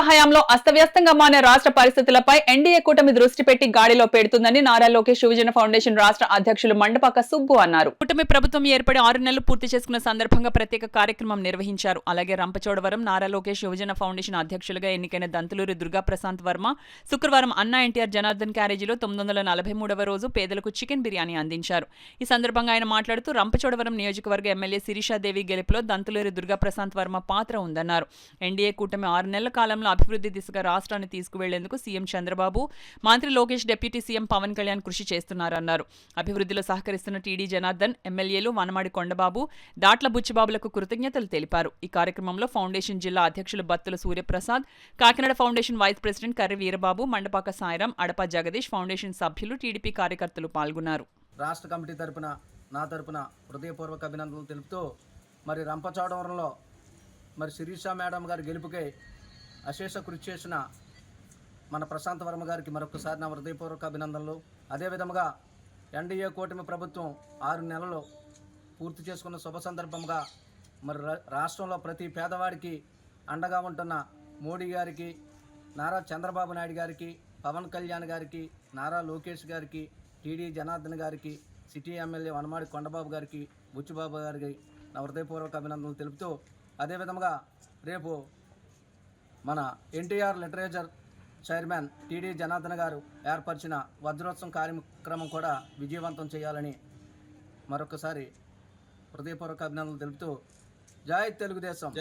హయాంలో అస్తవ్యస్తంగా మారిన రాష్ట్ర పరిస్థితులపై ఎన్డీఏ కూటమి దృష్టి పెట్టి గాడిలో పెడుతుందని నారా లోకేష్ యువజన ఫౌండేషన్ రాష్ట్ర అధ్యక్షులు మండపాక సుబ్బు అన్నారు. కూటమి ప్రభుత్వం ఏర్పడి 6 నెలలు పూర్తి చేసుకున్న సందర్భంగా ప్రత్యేక కార్యక్రమం నిర్వహించారు. అలాగే రంపచోడవరం నారా లోకేష్ యువజన ఫౌండేషన్ అధ్యక్షులుగా ఎన్నికైన దంతులూరి దుర్గా ప్రశాంత్ వర్మ శుక్రవారం అన్నా ఎన్టీఆర్ జనార్దన్ క్యారేజీలో 943వ రోజు పేదలకు చికెన్ బిర్యానీ అందించారు. ఈ సందర్భంగా ఆయన మాట్లాడుతూ రంపచోడవరం నియోజకవర్గ ఎమ్మెల్యే శిరీషాదేవి గెలుపులో దంతులూరి దుర్గా ప్రశాంత్ వర్మ పాత్ర ఉందన్నారు. ఎన్డీఏ కూటమి 6 నెలల కాలంలో అభివృద్ధి దిశగా రాష్ట్రాన్ని తీసుకువెళ్లేందుకు సీఎం చంద్రబాబు, మంత్రి లోకేష్, డిప్యూటీ సీఎం పవన్ కళ్యాణ్ కృషి చేస్తున్నారన్నారు. అభివృద్ధిలో సహకరిస్తున్న టీడీ జనార్దన్, ఎమ్మెల్యేలు వనమాడి కొండబాబు, దాట్ల బుచ్చిబాబులకు కృతజ్ఞతలు తెలిపారు. ఈ కార్యక్రమంలో ఫౌండేషన్ జిల్లా అధ్యక్షులు Battula Suryaprasad, Kakinada foundation vice president Karri Veerababu, Mandapaka Sairam, Adapa Jagadish, foundation సభ్యులు, టీడీపీ కార్యకర్తలు పాల్గొన్నారు. రాష్ట్ర కమిటీ తరపున నా తరపున హృదయపూర్వక అభినందనలు తెలుపుతూ మరి రంపచోడవరంలో మరి శిరీష మేడం గారి గెలుపుకై అశేష కృషి చేసిన మన ప్రశాంత్ వర్మ గారికి మరొకసారి నా హృదయపూర్వక అభినందనలు. అదేవిధంగా ఎన్డీఏ కూటమి ప్రభుత్వం 6 నెలలు పూర్తి చేసుకున్న శుభ సందర్భంగా మరి రాష్ట్రంలో ప్రతి పేదవాడికి అండగా ఉంటున్న మోడీ గారికి, నారా చంద్రబాబు నాయుడు గారికి, పవన్ కళ్యాణ్ గారికి, నారా లోకేష్ గారికి, టీడీ జనార్దన్ గారికి, సిటీ ఎమ్మెల్యే వనమాడి కొండబాబు గారికి, బుచ్చిబాబు గారికి నా హృదయపూర్వక అభినందనలు తెలుపుతూ, అదేవిధంగా రేపు మన NTR literature chairman TD Janardhan గారు ఏర్పరిచిన వజ్రోత్సవం కార్యక్రమం కూడా విజయవంతం చేయాలని మరొకసారి హృదయపూర్వక అభినందనలు తెలుపుతూ జై తెలుగుదేశం.